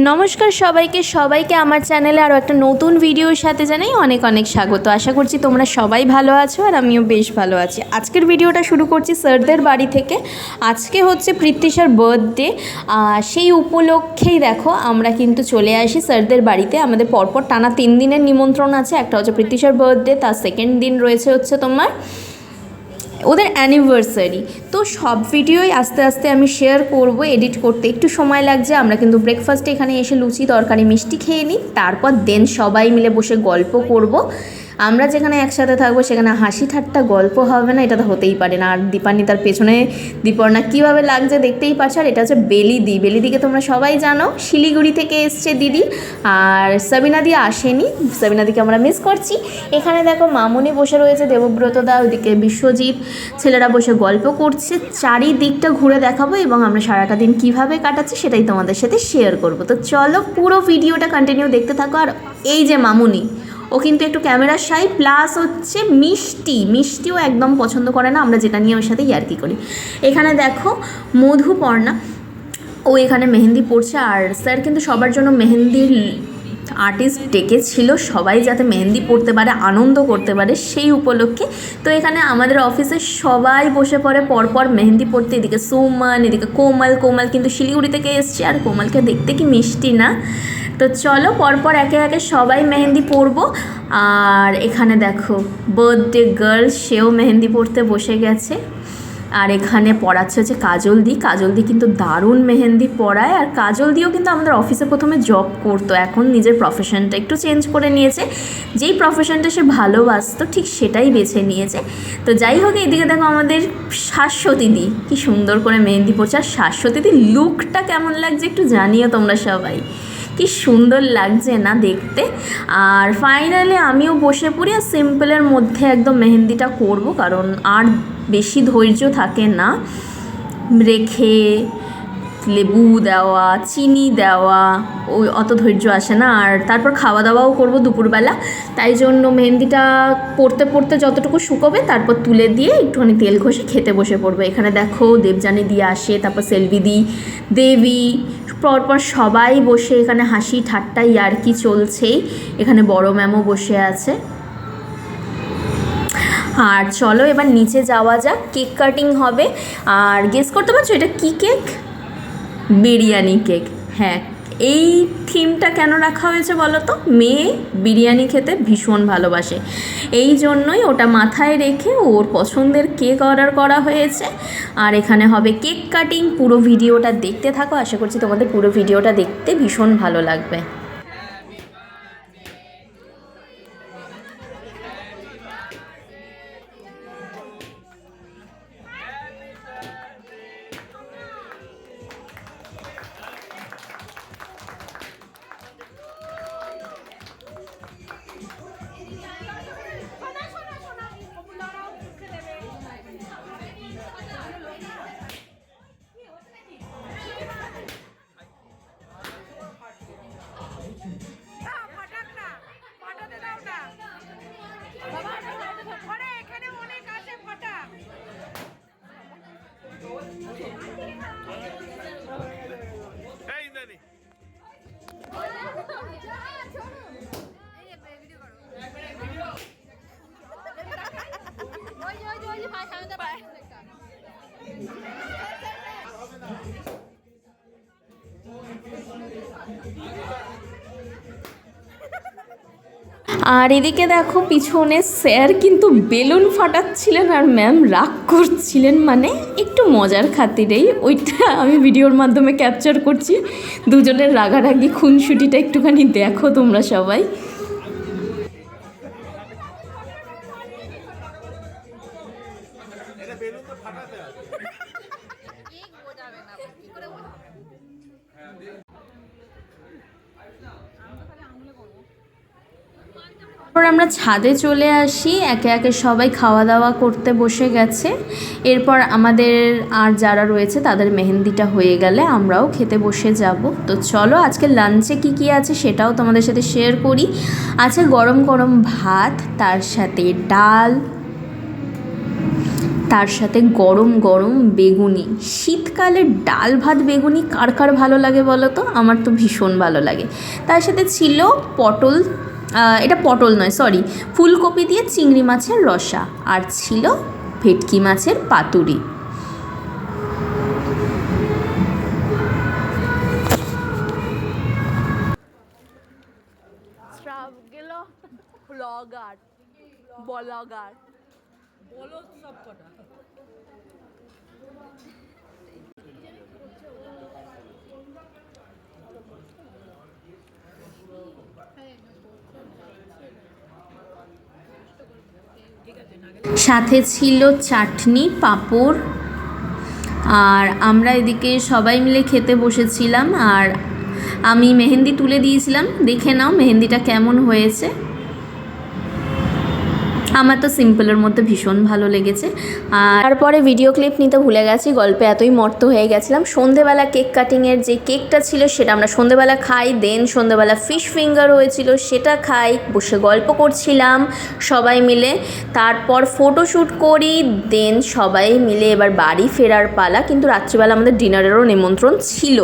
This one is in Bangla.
নমস্কার সবাইকে আমার চ্যানেলে আরও একটা নতুন ভিডিওর সাথে জানাই অনেক অনেক স্বাগত। আশা করছি তোমরা সবাই ভালো আছো আর আমিও বেশ ভালো আছি। আজকের ভিডিওটা শুরু করছি স্যারদের বাড়ি থেকে। আজকে হচ্ছে পৃথ্বীশার বার্থডে, সেই উপলক্ষেই দেখো আমরা কিন্তু চলে আসি স্যারদের বাড়িতে। আমাদের পরপর টানা 3 দিনের নিমন্ত্রণ আছে। একটা হচ্ছে পৃথ্বীশার বার্থডে, তার সেকেন্ড দিন রয়েছে হচ্ছে তোমার ওদের অ্যানিভার্সারি। তো সব ভিডিওই আস্তে আস্তে আমি শেয়ার করব, এডিট করতে একটু সময় লাগছে। আমরা কিন্তু ব্রেকফাস্টে এখানে এসে লুচি তরকারি মিষ্টি খেয়ে নিই, তারপর দেন সবাই মিলে বসে গল্প করব। আমরা যেখানে একসাথে থাকবো সেখানে হাসি ঠাট্টা গল্প হবে না, এটা তো হতেই পারে না। আর দীপানি তার পেছনে দীপর্ণা কীভাবে লাগছে দেখতেই পাচ্ছ। আর এটা হচ্ছে বেলিদি। বেলিদিকে তোমরা সবাই জানো, শিলিগুড়ি থেকে এসছে দিদি। আর সাবিনাদি আসেনি, সাবিনাদিকে আমরা মিস করছি। এখানে দেখো মামুনি বসে রয়েছে, দেবব্রত দা, ওইদিকে বিশ্বজিৎ, ছেলেরা বসে গল্প করছে। চারিদিকটা ঘুরে দেখাবো এবং আমরা সারাটা দিন কীভাবে কাটাচ্ছি সেটাই তোমাদের সাথে শেয়ার করব। তো চলো পুরো ভিডিওটা কন্টিনিউ দেখতে থাকো। আর এই যে মামুনি, ও কিন্তু একটু ক্যামেরার শাই, প্লাস হচ্ছে মিষ্টিও একদম পছন্দ করে না আমরা যেটা নিয়ে ওর সাথে ইয়ার্কি করি। এখানে দেখো মধুপর্ণা, ও এখানে মেহেন্দি পড়ছে। আর স্যার কিন্তু সবার জন্য মেহেন্দির আর্টিস্ট ডেকেছিল, সবাই যাতে মেহেন্দি পড়তে পারে, আনন্দ করতে পারে সেই উপলক্ষে। তো এখানে আমাদের অফিসে সবাই বসে পড়ে পরপর মেহেন্দি পড়তে। এদিকে সুমন, এদিকে কোমল কিন্তু শিলিগুড়ি থেকে এসছে। আর কোমলকে দেখতে কি মিষ্টি না। তো চলো পরপর একে একে সবাই মেহেন্দি পরবো। আর এখানে দেখো বার্থডে গার্ল, সেও মেহেন্দি পড়তে বসে গেছে। আর এখানে পড়াচ্ছে হচ্ছে কাজলদি কিন্তু দারুণ মেহেন্দি পড়ায়। আর কাজলদিও কিন্তু আমাদের অফিসে প্রথমে জব করতো, এখন নিজের প্রফেশনটা একটু চেঞ্জ করে নিয়েছে। যেই প্রফেশনটা সে ভালোবাসতো ঠিক সেটাই বেছে নিয়েছে। তো যাই হোক, এইদিকে দেখো আমাদের শাশ্বতীদি কি সুন্দর করে মেহেন্দি পড়ছে। আর শাশ্বতীদির লুকটা কেমন লাগছে একটু জানিও তোমরা সবাই, কি সুন্দর লাগছে না দেখতে। আর ফাইনালি আমিও বসে পড়ি আর সিম্পলের মধ্যে একদম মেহেন্দিটা করব, কারণ আর বেশি ধৈর্য থাকে না রেখে লেবু দেওয়া, চিনি দেওয়া, ওই অত ধৈর্য আসে না। আর তারপর খাওয়া দাওয়াও করব দুপুরবেলা, তাই জন্য মেহেন্দিটা পড়তে পড়তে যতটুকু শুকোবে তারপর তুলে দিয়ে একটুখানি তেল ঘষে খেতে বসে পড়বো। এখানে দেখো দেবযানী দিয়ে আসে, তারপর সেলভিদি, দেবী, পরপর সবাই বসে এখানে হাসি ঠাট্টা ইয়ার্কি চলছেই। এখানে বড় ম্যামও বসে আছে। আর চলো এবার নিচে যাওয়া যাক, কেক কাটিং হবে। আর গেস করতে পারছো এটা কী কেক? বিরিয়ানি কেক। হ্যাঁ, এই থিমটা কেন রাখা হয়েছে বলো তো? মেয়ে বিরিয়ানি খেতে ভীষণ ভালোবাসে, এই জন্যই ওটা মাথায় রেখে ওর পছন্দের কেক অর্ডার করা হয়েছে। আর এখানে হবে কেক কাটিং। পুরো ভিডিওটা দেখতে থাকো, আশা করছি তোমাদের পুরো ভিডিওটা দেখতে ভীষণ ভালো লাগবে। আর এদিকে দেখো পিছনে স্যার কিন্তু বেলুন ফাটাচ্ছিলেন আর ম্যাম রাগ করছিলেন, মানে একটু মজার খাতিরেই। ওইটা আমি ভিডিওর মাধ্যমে ক্যাপচার করছি। দুজনের রাগারাগি খুনসুটিটা একটুখানি দেখো তোমরা সবাই। তারপর আমরা ছাদে চলে আসি, একে একে সবাই খাওয়া দাওয়া করতে বসে গেছে। এরপর আমাদের আর যারা রয়েছে তাদের মেহেন্দিটা হয়ে গেলে আমরাও খেতে বসে যাব। তো চলো আজকে লাঞ্চে কি আছে সেটাও তোমাদের সাথে শেয়ার করি। আছে গরম গরম ভাত, তার সাথে ডাল, তার সাথে গরম গরম বেগুনি। শীতকালে ডাল ভাত বেগুনি কার কার ভালো লাগে বলো তো? আমার তো ভীষণ ভালো লাগে। তার সাথে ছিল পটল, এটা পটল নয় সরি, ফুলকপি দিয়ে চিংড়ি মাছের রসা, আর ছিল ভেটকি মাছের পাতুরি। সাথে ছিল চাটনি, পাঁপড়, আর আমরা এদিকে সবাই মিলে খেতে বসেছিলাম। আর আমি মেহেন্দি তুলে দিয়েছিলাম, দেখে নাও মেহেন্দিটা কেমন হয়েছে। আমার তো সিম্পলের মধ্যে ভীষণ ভালো লেগেছে। আর তারপরে ভিডিও ক্লিপ নিতে ভুলে গেছি, গল্পে এতই মর্ত হয়ে গেছিলাম। সন্ধেবেলা কেক কাটিংয়ের যে কেকটা ছিল সেটা আমরা সন্ধেবেলা খাই, দেন সন্ধেবেলা ফিশ ফিঙ্গার হয়েছিল সেটা খাই, বসে গল্প করছিলাম সবাই মিলে। তারপর ফটোশ্যুট করি, দেন সবাই মিলে এবার বাড়ি ফেরার পালা। কিন্তু রাত্রিবেলা আমাদের ডিনারেরও নিমন্ত্রণ ছিল।